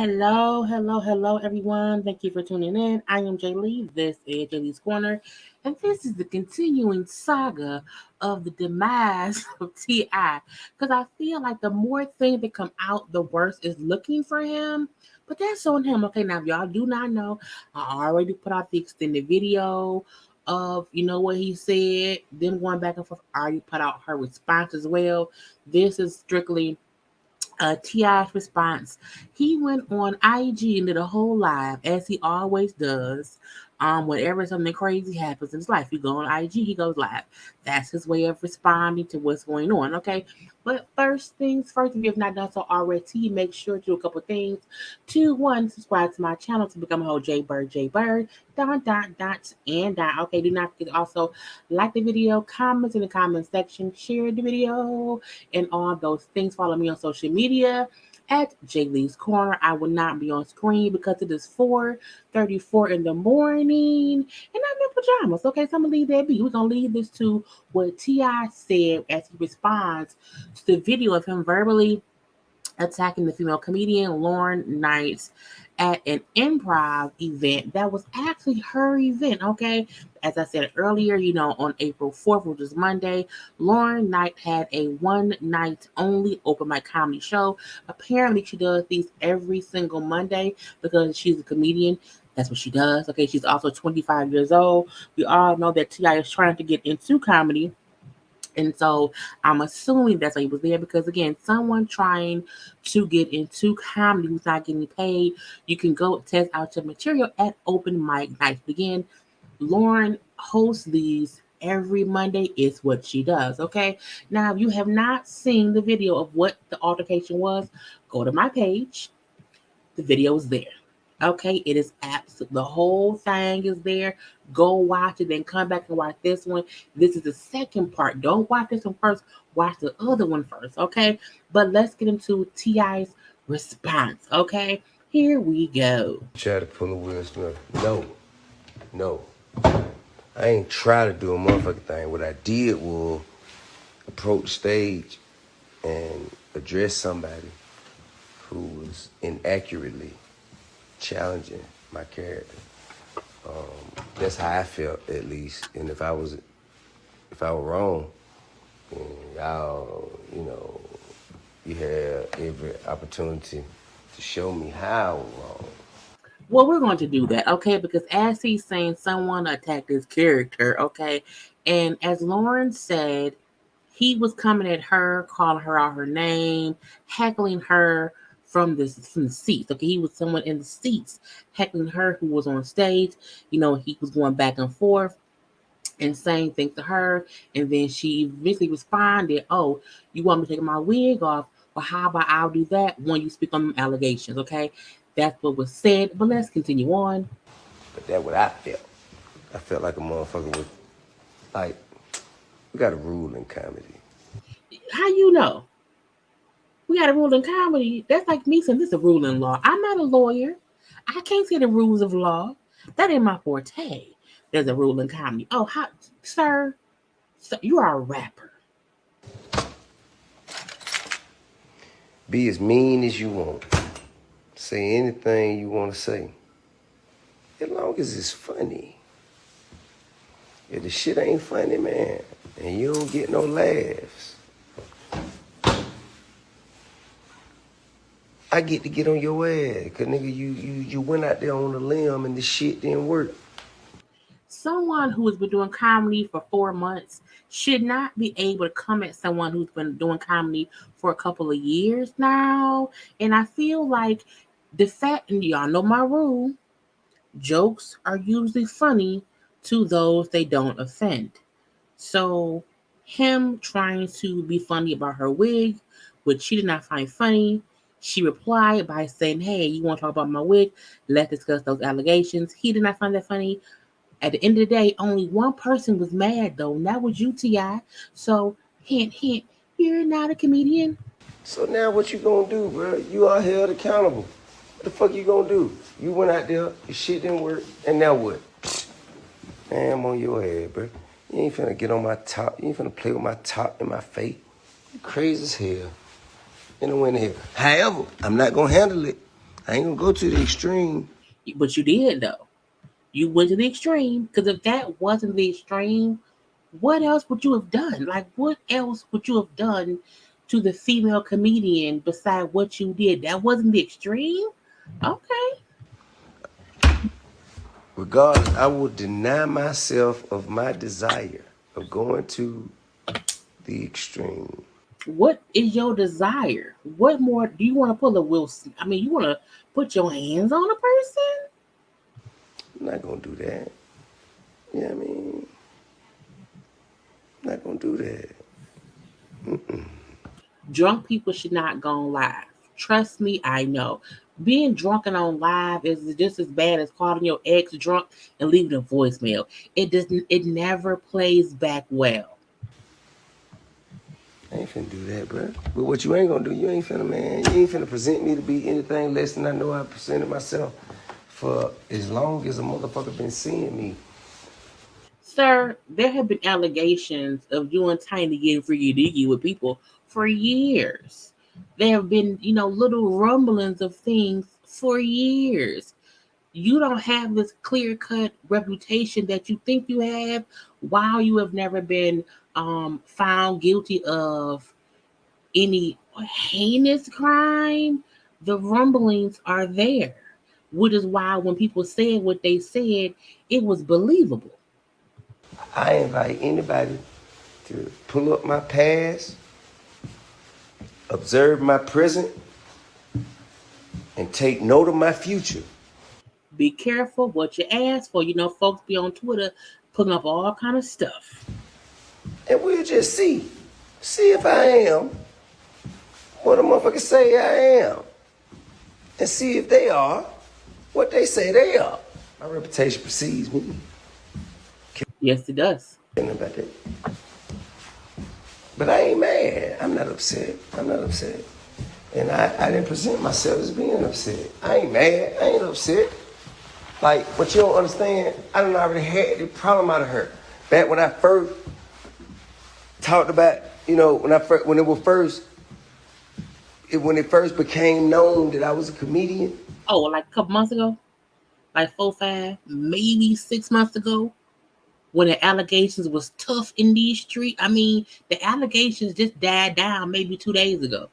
Hello, hello, hello, everyone. Thank you for tuning in. I am Jaylee. This is JayLeesCorner, and this is the continuing saga of the demise of T.I. Because I feel like the more things that come out, the worse is looking for him. But that's on him. Okay, now if y'all do not know, I already put out the extended video of what he said. Then going back and forth, I already put out her response as well. This is strictly T.I.'s response. He went on IG and did a whole live, as he always does. Whenever something crazy happens in his life, you go on IG, he goes live. That's his way of responding to what's going on, okay? But first things first, if you have not done so already, make sure to do a couple things. Two, one, subscribe to my channel to become a whole JayBird, and dot. Okay, do not forget to also like the video, comments in the comment section, share the video, and all those things. Follow me on social media at JayLeesCorner. I will not be on screen because it is 4:34 in the morning and I'm in pajamas. Okay, so I'm gonna leave that be. We're gonna leave this to what T.I. said as he responds to the video of him verbally attacking the female comedian Lauren Knight at an improv event that was actually her event, okay? As I said earlier, on April 4th, which is Monday, Lauren Knight had a one night only open mic comedy show. Apparently, she does these every single Monday because she's a comedian. That's what she does, okay? She's also 25 years old. We all know that T.I. is trying to get into comedy. And so I'm assuming that's why he was there because, again, someone trying to get into comedy who's not getting paid, you can go test out your material at open mic nights. Again, Lauren hosts these every Monday, is what she does. Okay. Now, if you have not seen the video of what the altercation was, go to my page. The video is there. Okay, it is absolute. The whole thing is there. Go watch it, then come back and watch this one. This is the second part. Don't watch this one first. Watch the other one first. Okay, but let's get into T.I.'s response. Okay, here we go. Try to pull a Will Smith. No. I ain't try to do a motherfucking thing. What I did was approach stage and address somebody who was inaccurately challenging my character. That's how I felt, at least. And if I was wrong, then y'all, you had every opportunity to show me how I was wrong. Well, we're going to do that, okay? Because as he's saying, someone attacked his character, okay? And as Lauren said, he was coming at her, calling her out her name, heckling her from the seats. Okay, he was someone in the seats heckling her who was on stage. He was going back and forth and saying things to her, and then she eventually responded, "Oh, you want me to take my wig off? Well, how about I'll do that when you speak on allegations?" Okay, that's what was said. But let's continue on. But that's what I felt. I felt like a motherfucker with, like, we got a rule in comedy. How you know? We got a rule in comedy. That's like me saying this is a rule in law. I'm not a lawyer. I can't say the rules of law. That ain't my forte. There's a rule in comedy. Oh, sir, you are a rapper. Be as mean as you want. Say anything you want to say. As long as it's funny. If the shit ain't funny, man, and you don't get no laughs, I get to get on your ass. Cause nigga, you went out there on a limb and the shit didn't work. Someone who has been doing comedy for 4 months should not be able to come at someone who's been doing comedy for a couple of years now. And I feel like the fact, and y'all know my rule, jokes are usually funny to those they don't offend. So him trying to be funny about her wig, which she did not find funny, she replied by saying, "Hey, you want to talk about my wig? Let's discuss those allegations." He did not find that funny. At the end of the day, only one person was mad though, and that was you, T.I. So hint, hint, you're not a comedian. So now what you gonna do, bro? You are held accountable. What the fuck you gonna do? You went out there, your shit didn't work, and now what? Man, I'm on your head, bro. You ain't finna get on my top. You ain't finna play with my top and my face. You crazy as hell. You know when hell. However, I'm not gonna handle it I ain't gonna go to the extreme. But you did though. You went to the extreme because if that wasn't the extreme, what else would you have done? Like, what else would you have done to the female comedian beside what you did? That wasn't the extreme? Okay. Regardless, I will deny myself of my desire of going to the extreme. What is your desire? What more do you want to pull a Wilson? I mean, you want to put your hands on a person? I'm not gonna do that. You know what I mean? I'm not gonna do that. Drunk people should not go on live. Trust me, I know. Being drunken on live is just as bad as calling your ex drunk and leaving a voicemail. It doesn't. It never plays back well. I ain't finna do that, bro. But what you ain't gonna do, you ain't finna, man, you ain't finna present me to be anything less than I know I presented myself for as long as a motherfucker been seeing me. Sir, there have been allegations of you and Tiny getting freaky deaky with people for years. There have been, little rumblings of things for years. You don't have this clear cut reputation that you think you have while you have never been found guilty of any heinous crime. The rumblings are there, which is why when people said what they said, it was believable. I invite anybody to pull up my past, observe my present, and take note of my future. Be careful what you ask for. Folks be on Twitter putting up all kind of stuff. And we'll just see. See if I am what a motherfucker say I am. And see if they are what they say they are. My reputation precedes me. Yes, it does. About that. But I ain't mad. I'm not upset. I'm not upset. And I didn't present myself as being upset. I ain't mad. I ain't upset. Like, what you don't understand, I done already had the problem out of her. Back when I first talked about, when it first became known that I was a comedian. Oh, like a couple months ago, like 4, 5, maybe 6 months ago, when the allegations was tough in these streets. I mean, the allegations just died down maybe 2 days ago.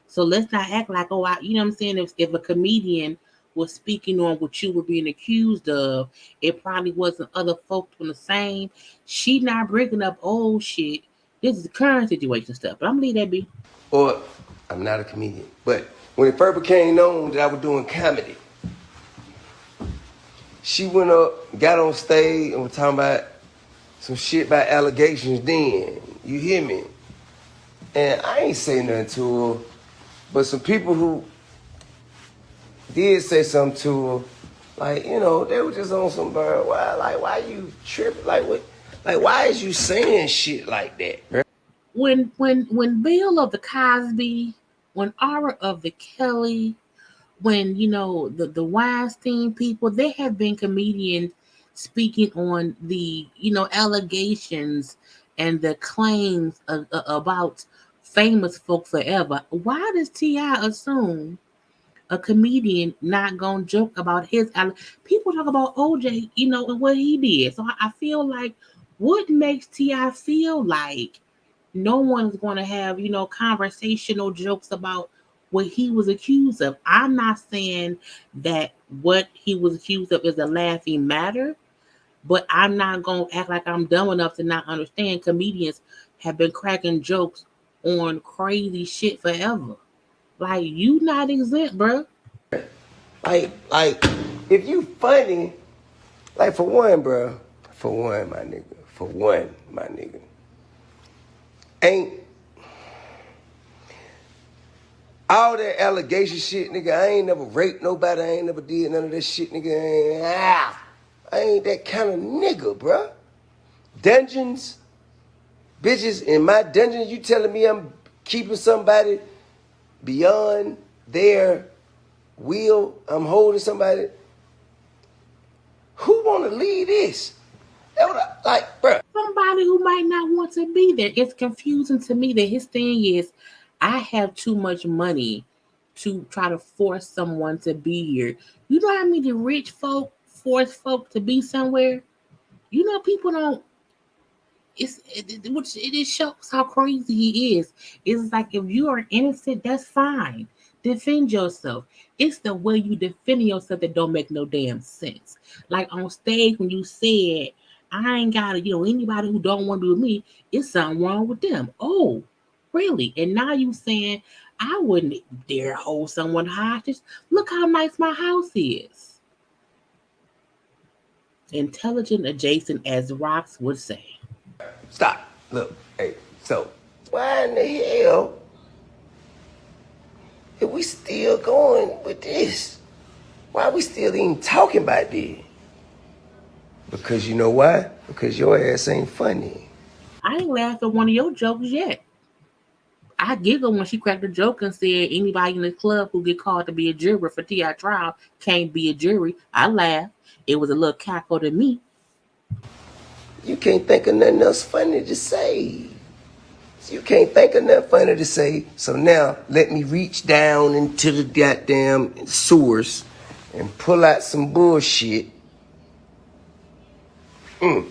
So let's not act like, you know what I'm saying? If a comedian was speaking on what you were being accused of, it probably wasn't other folks doing the same. She not bringing up old shit. This is the current situation stuff. But I'm gonna leave that be. Or, I'm not a comedian. But when it first became known that I was doing comedy, she went up, got on stage, and was talking about some shit about allegations then. You hear me? And I ain't say nothing to her, but some people who did say something to her, like, they were just on some bird. Why you tripping? Like, what? Like, why is you saying shit like that, bro? When Bill of the Cosby, when Ara of the Kelly, when the Weinstein people, there have been comedians speaking on the allegations and the claims about famous folk forever. Why does T.I. assume a comedian not gonna joke about his people talk about OJ, and what he did? So I feel like, what makes T.I. feel like no one's going to have, conversational jokes about what he was accused of? I'm not saying that what he was accused of is a laughing matter, but I'm not going to act like I'm dumb enough to not understand comedians have been cracking jokes on crazy shit forever. Like, you not exempt, bro. Like, if you funny, like, for one, bro, my nigga, ain't all that allegation shit, nigga. I ain't never raped nobody. I ain't never did none of that shit, nigga. I ain't that kind of nigga, bro. Dungeons, bitches in my dungeon. You telling me I'm keeping somebody beyond their will? I'm holding somebody. Who want to lead this? Like, bro. Somebody who might not want to be there. It's confusing to me that his thing is, I have too much money to try to force someone to be here. You know how many rich folk force folk to be somewhere? You know, people don't. Which it just shows how crazy he is. It's like if you are innocent, that's fine. Defend yourself. It's the way you defend yourself that don't make no damn sense. Like on stage when you said, "I ain't got to," anybody who don't want to be with me, it's something wrong with them. Oh, really? And now you saying I wouldn't dare hold someone hostage. Look how nice my house is. Intelligent adjacent, as Rocks would say. Stop. Look, hey, so why in the hell are we still going with this? Why are we still even talking about this? Because you know why? Because your ass ain't funny. I ain't laughed at one of your jokes yet. I giggled when she cracked a joke and said anybody in the club who get called to be a juror for T.I. trial can't be a jury. I laughed. It was a little cackle to me. You can't think of nothing else funny to say. You can't think of nothing funny to say. So now let me reach down into the goddamn sewers and pull out some bullshit. Let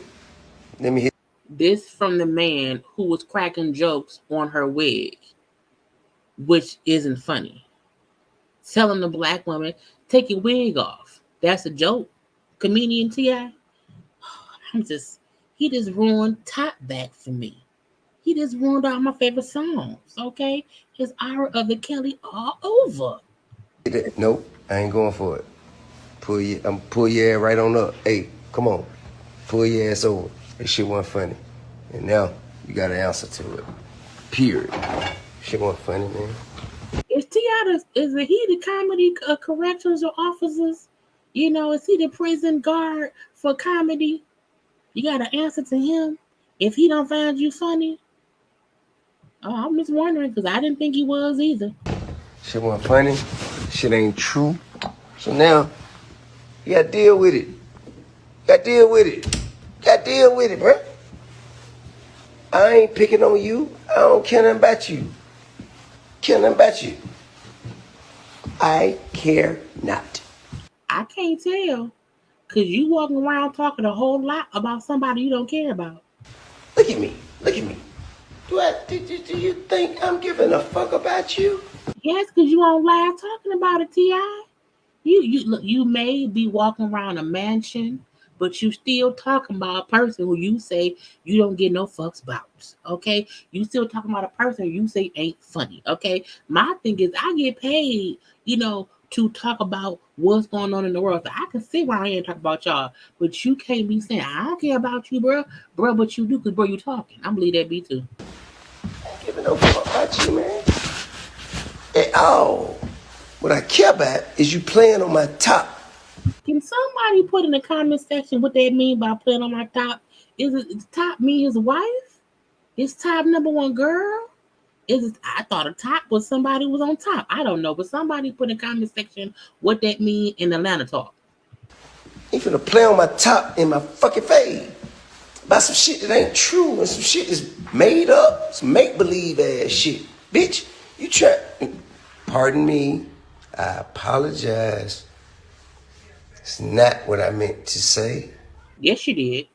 me hit. This from the man who was cracking jokes on her wig, which isn't funny. Telling the black woman, take your wig off. That's a joke. Comedian T.I. He just ruined Top Back for me. He just ruined all my favorite songs, okay? His Aura of the Kelly all over. Nope, I ain't going for it. I'm pull your ass right on up. Hey, come on. Pull your ass over. That shit wasn't funny. And now you got an answer to it. Period. Shit wasn't funny, man. Is he the comedy corrections or officers? Is he the prison guard for comedy? You got to answer to him. If he don't find you funny, I'm just wondering because I didn't think he was either. Shit wasn't funny. Shit ain't true. So now you gotta deal with it. Gotta deal with it. Gotta deal with it, bro. I ain't picking on you. I don't care nothing about you. Care nothing about you. I care not. I can't tell because you walking around talking a whole lot about somebody you don't care about. Look at me. Look at me. Do you think I'm giving a fuck about you? Yes, because you don't laugh talking about it, T.I. You may be walking around a mansion, but you still talking about a person who you say you don't get no fucks about. Okay, you still talking about a person you say ain't funny. Okay, my thing is I get paid, to talk about what's going on in the world. So I can sit where I am and talk about y'all, but you can't be saying I don't care about you, bro. But you do, cause bro, you talking. I believe that be too. I ain't giving no fuck about you, man. At all. What I care about is you playing on my top. Can somebody put in the comment section what they mean by playing on my top? Is top me his wife? Is top number one girl? I thought a top was somebody who was on top. I don't know, but somebody put in the comment section what that mean in Atlanta talk. You finna play on my top in my fucking face about some shit that ain't true and some shit that's made up, some make-believe ass shit. Bitch, you try. Pardon me. I apologize. It's not what I meant to say. Yes, you did.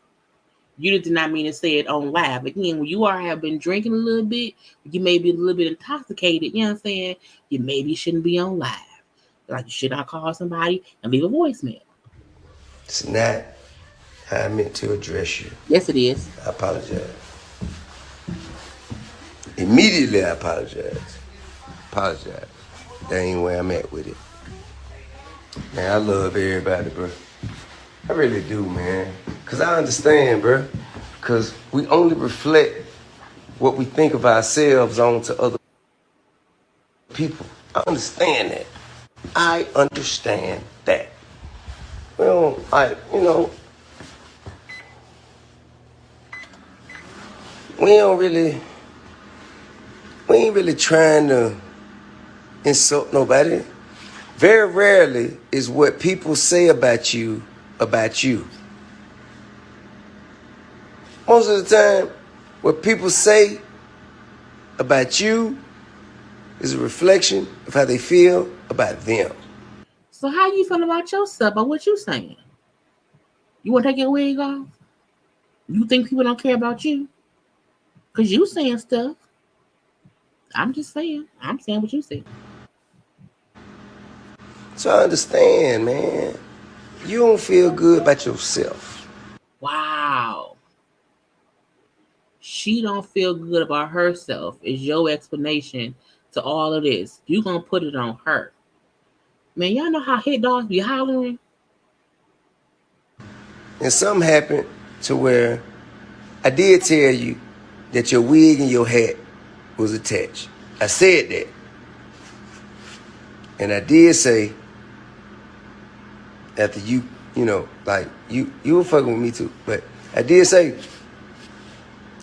You did not mean to say it on live. Again, when you have been drinking a little bit, you may be a little bit intoxicated, you know what I'm saying? You maybe shouldn't be on live. Like you should not call somebody and leave a voicemail. It's not how I meant to address you. Yes, it is. I apologize. Immediately I apologize. Apologize. That ain't where I'm at with it. Man, I love everybody, bro. I really do, man. Because I understand, bro. Because we only reflect what we think of ourselves onto other people. I understand that. I understand that. Well, we ain't really trying to insult nobody. Very rarely is what people say about you about you. Most of the time, what people say about you is a reflection of how they feel about them. So how you feel about yourself or what you saying? You want to take your wig off? You think people don't care about you? Because you saying stuff. I'm just saying. I'm saying what you say. So I understand, man. You don't feel good about yourself. Wow. She don't feel good about herself is your explanation to all of this. You gonna put it on her. Man, y'all know how hit dogs be hollering? And something happened to where I did tell you that your wig and your hat was attached. I said that. And I did say after you were fucking with me too. But I did say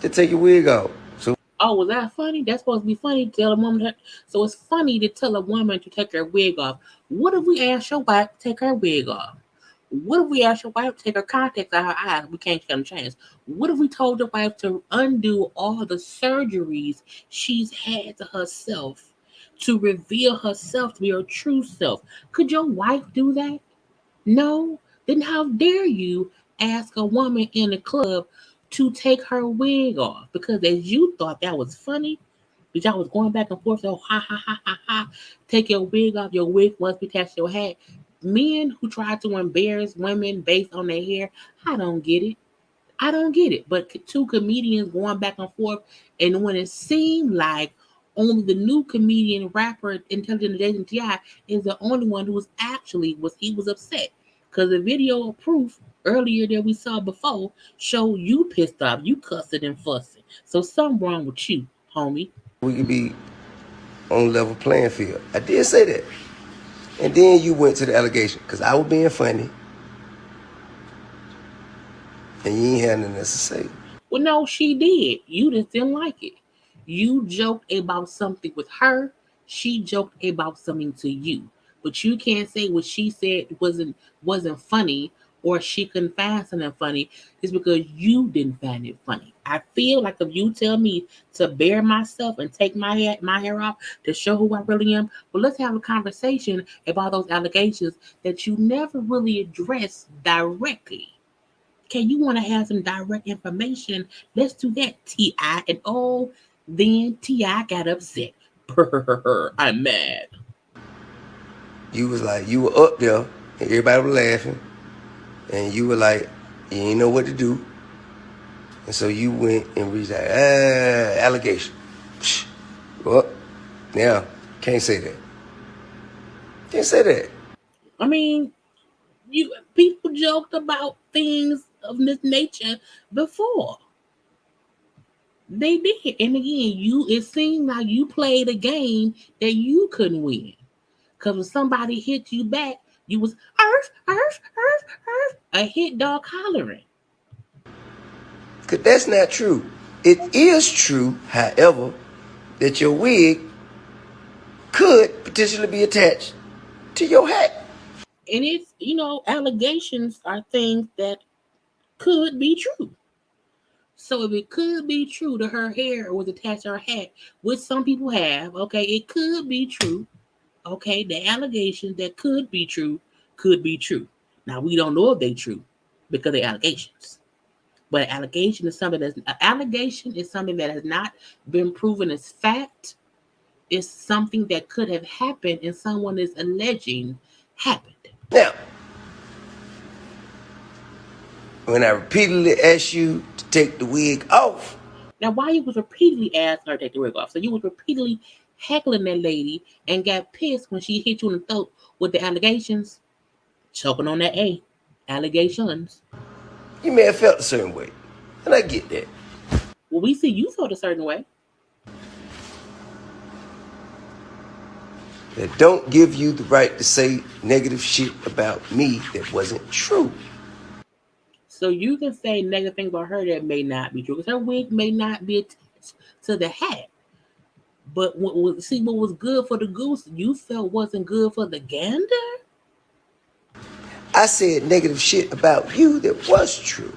to take your wig off. So Oh, was that funny? That's supposed to be funny to tell a woman. So it's funny to tell a woman to take her wig off. What if we ask your wife to take her wig off? What if we asked your wife to take her contacts out her eyes? We can't get them changed. What if we told your wife to undo all the surgeries she's had to herself to reveal herself to be her true self? Could your wife do that? No? Then how dare you ask a woman in a club to take her wig off? Because as you thought that was funny, because y'all was going back and forth, so ha ha ha ha ha, take your wig off, your wig must be attached to your hat. Men who try to embarrass women based on their hair, I don't get it. I don't get it. But two comedians going back and forth, and when it seemed like only the new comedian rapper Intelligent Jason Ti is the only one who was upset because the video of proof earlier that we saw before showed you pissed off, you cussing and fussing. So something wrong with you, homie. we could be on level playing field. I did say that. And then you went to the allegation because I was being funny and you ain't had nothing else to say. Well, no, she did. You just didn't like it. You joked about something with her. She joked about something to you. But you can't say what she said wasn't funny or she couldn't find something funny. It's because you didn't find it funny. I feel like if you tell me to bare myself and take my hair off to show who I really am, well, let's have a conversation about those allegations that you never really addressed directly. Okay, you want to have some direct information? Let's do that, T.I. And oh, then T.I. got upset. I'm mad. You was like, you were up there and everybody was laughing. And you were like, you ain't know what to do. And so you went and reached out, allegation. Psh, well, now, can't say that. Can't say that. I mean, you people joked about things of this nature before. They did. And again, it seemed like you played a game that you couldn't win. Because when somebody hit you back, you was earth, earth, earth, earth, a hit dog hollering. Because that's not true. It is true, however, that your wig could potentially be attached to your hat. And allegations are things that could be true. So if it could be true that her hair was attached to her hat, which some people have, okay, it could be true. Okay, the allegations that could be true could be true. Now we don't know if they're true because they're allegations. But an allegation is something that has not been proven as fact. It's something that could have happened and someone is alleging happened. Now, when I repeatedly asked you to take the wig off, Now, why you was repeatedly asking her to take the wig off? So you was repeatedly heckling that lady and got pissed when she hit you in the throat with the allegations, choking on that A. Allegations. you may have felt a certain way. And I get that. Well, we see you felt a certain way. That don't give you the right to say negative shit about me that wasn't true. So you can say negative things about her that may not be true because her wig may not be attached to the hat. But see what was good for the goose, you felt wasn't good for the gander. I said negative shit about you that was true.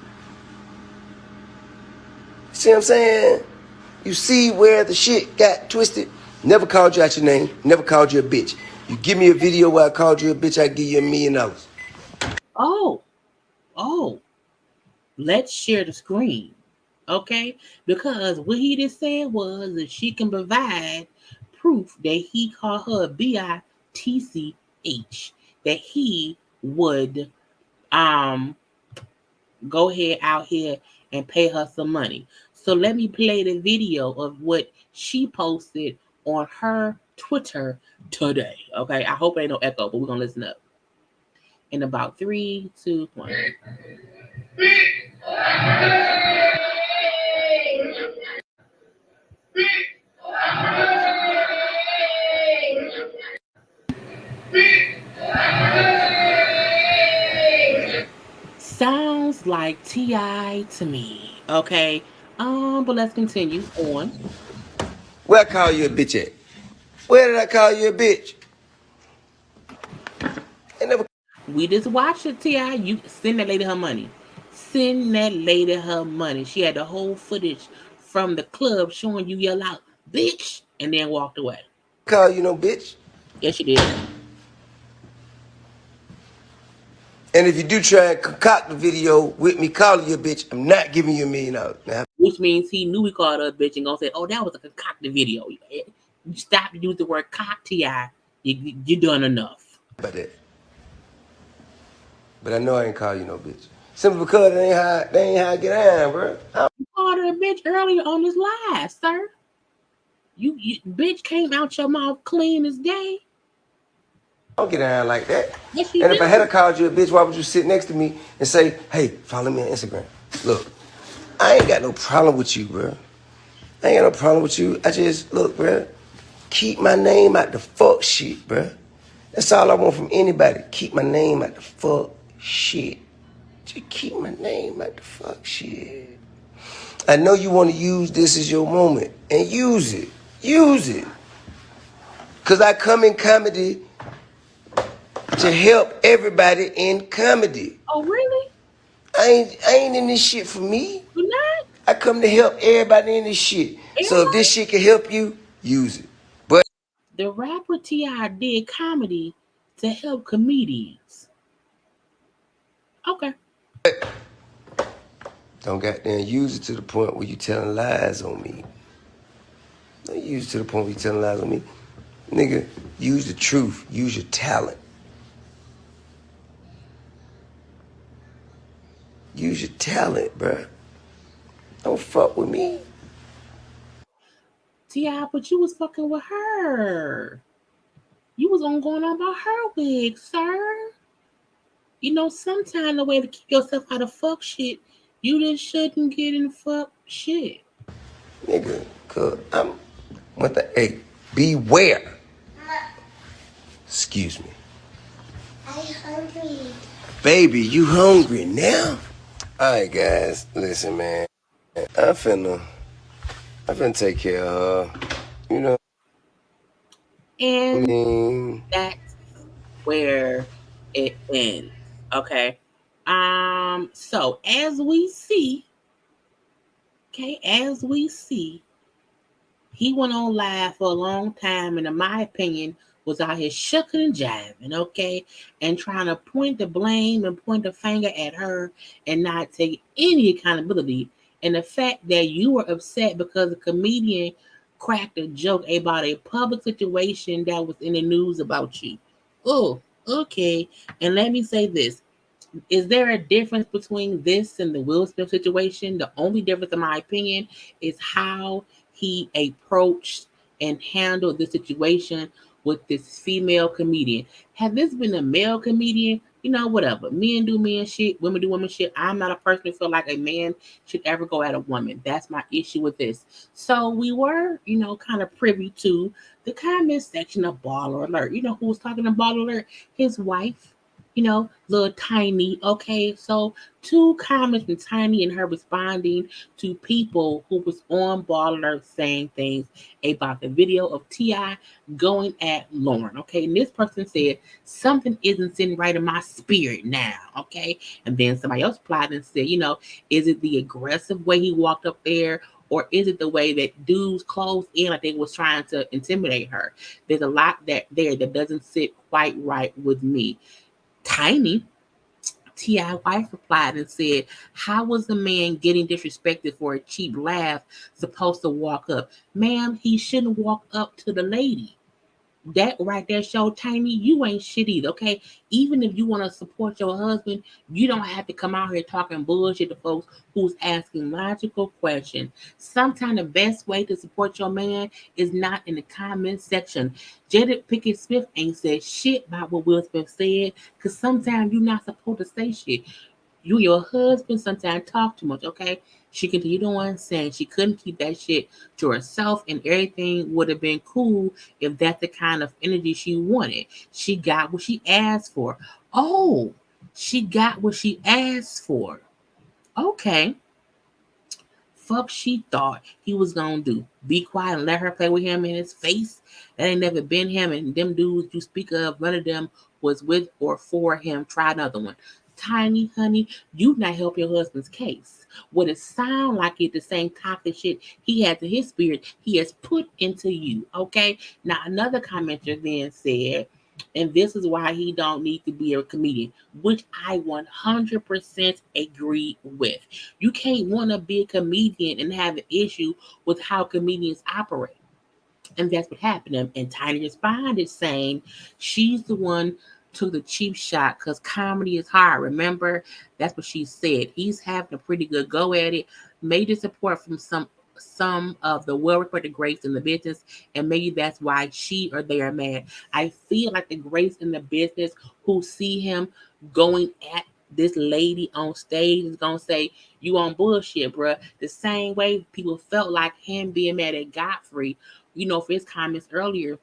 See what I'm saying? You see where the shit got twisted? Never called you out your name. Never called you a bitch. You give me a video where I called you a bitch, I give you $1,000,000. Oh, oh, let's share the screen. Okay? Because what he just said was that she can provide proof that he called her BITCH, that he would go ahead out here and pay her some money. So let me play the video of what she posted on her Twitter today. Okay, I hope ain't no echo, but we're gonna listen up. In about 3, 2, 1. Sounds like Ti to me. Okay. But let's continue on. Where I call you a bitch at? Where did I call you a bitch? I never. We just watched it, Ti. You send that lady her money. Send that lady her money. She had the whole footage from the club showing you yell out, bitch, and then walked away. Call you no bitch. Yes, she did. And if you do try and concoct the video with me calling you a bitch, I'm not giving you $1,000,000. Now, Which means he knew we called her a bitch and gonna say, oh, that was a concocted video. You stop to use the word cock, Ti. You done enough. about that. But I know I ain't call you no bitch. Simply because they ain't how I get down, bro. You called her a bitch earlier on this live, sir. You bitch came out your mouth clean as day. I don't get down like that. Yes, you And if I do. had called you a bitch, why would you sit next to me and say, hey, follow me on Instagram? Look, I ain't got no problem with you, bro. I ain't got no problem with you. I just, look, bro, keep my name out the fuck shit, bro. That's all I want from anybody. Keep my name out the fuck shit. Just keep my name out the fuck shit. I know you want to use this as your moment, and use it. Use it. Because I come in comedy to help everybody in comedy. Oh, really? I ain't in this shit for me. You not? I come to help everybody in this shit. So if this Everybody? shit can help you, use it. But The rapper T.I. did comedy to help comedians. Okay. don't goddamn use it to the point where you telling lies on me. Don't use it to the point where you telling lies on me. Nigga, use the truth. Use your talent. Use your talent, bruh. Don't fuck with me. T.I., but you was fucking with her. You was on going on about her wig, sir. You know, sometimes the way to keep yourself out of fuck shit, you just shouldn't get in fuck shit. Nigga, cause I'm with the A. Beware. Excuse me. I'm hungry. Baby, you hungry now? Alright guys, listen man. I finna take care of her. You know what I And mean? that's where it ends. Okay. So as we see, he went on live for a long time, and in my opinion, was out here shucking and jiving, okay, and trying to point the blame and point the finger at her and not take any accountability. And the fact that you were upset because a comedian cracked a joke about a public situation that was in the news about you. Oh, okay. And let me say this. Is there a difference between this and the Will Smith situation? The only difference, in my opinion, is how he approached and handled the situation with this female comedian. Had this been a male comedian, you know, whatever. Men do men shit, women do women shit. I'm not a person who feel like a man should ever go at a woman. That's my issue with this. So we were, you know, kind of privy to the comment section of Baller Alert. You know who was talking to Baller Alert? His wife, you know, little Tiny. Okay, so two comments from Tiny and her responding to people who was on Ball Alert saying things about the video of Ti going at Lauren. Okay, and this person said something isn't sitting right in my spirit now. Okay, and then somebody else replied and said, you know, is it the aggressive way he walked up there? or is it the way that dudes close in like they was trying to intimidate her? There's a lot that doesn't sit quite right with me. Tiny T.I. wife replied and said, how was the man getting disrespected for a cheap laugh supposed to walk up? Ma'am, he shouldn't walk up to the lady. That right there show Tiny, you ain't shit either, okay? Even if you want to support your husband, you don't have to come out here talking bullshit to folks who's asking logical questions. Sometimes the best way to support your man is not in the comment section. Jada Pickett Smith ain't said shit about what Will Smith said, because sometimes you're not supposed to say shit. You and your husband sometimes talk too much, okay? She continued on saying she couldn't keep that shit to herself and everything would have been cool if that's the kind of energy she wanted. She got what she asked for. Oh, she got what she asked for. Okay. Fuck she thought he was gonna do. Be quiet and let her play with him in his face? That ain't never been him, and them dudes you speak of, none of them was with or for him. Try another one. Tiny, honey, you not help your husband's case. What it sound like it the same toxic shit he has in his spirit, he has put into you. Okay? Now another commenter then said, and this is why he don't need to be a comedian, which I 100% agree with. You can't want to be a comedian and have an issue with how comedians operate. And that's what happened. And Tiny responded saying she's the one took the cheap shot because comedy is hard. Remember, that's what she said. He's having a pretty good go at it. Major support from some of the well-respected greats in the business, and maybe that's why she or they are mad. I feel like the greats in the business who see him going at this lady on stage is gonna say, "You on bullshit, bruh." The same way people felt like him being mad at Godfrey, for his comments earlier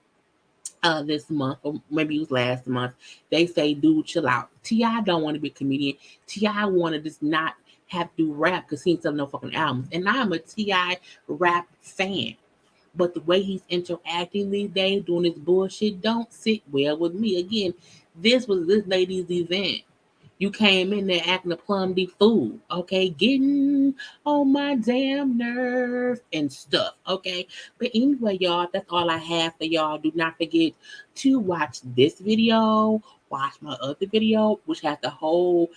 this month, or maybe it was last month. They say, dude, chill out. T.I. don't want to be a comedian. T.I. want to just not have to do rap because he ain't selling no fucking albums. And I'm a T.I. rap fan. But the way he's interacting these days, doing this bullshit, don't sit well with me. Again, this was this lady's event. You came in there acting a plumby fool, okay? Getting on my damn nerve and stuff, okay? But anyway, y'all, that's all I have for y'all. Do not forget to watch this video, watch my other video, which has the whole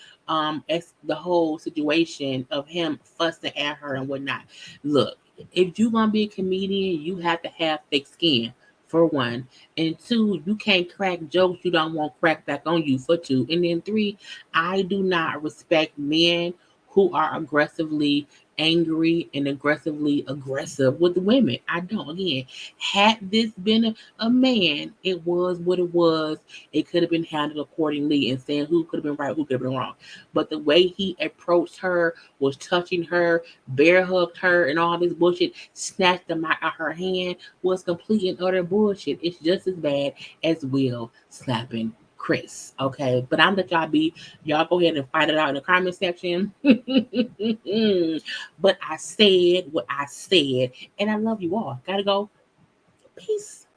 situation of him fussing at her and whatnot. Look, if you gonna be a comedian, you have to have thick skin. For one, and two, you can't crack jokes you don't want cracked back on you. For two, and then three, I do not respect men who are aggressively angry and aggressively aggressive with women. I don't. Again, had this been a man, it was what it was. It could have been handled accordingly and saying who could have been right, who could have been wrong. But the way he approached her, was touching her, bear hugged her, and all this bullshit, snatched the mic out her hand, was complete and utter bullshit. It's just as bad as Will slapping Chris. Okay, but I'm let y'all be. Y'all go ahead and fight it out in the comment section. But I said what I said, and I love you all. Gotta go. Peace.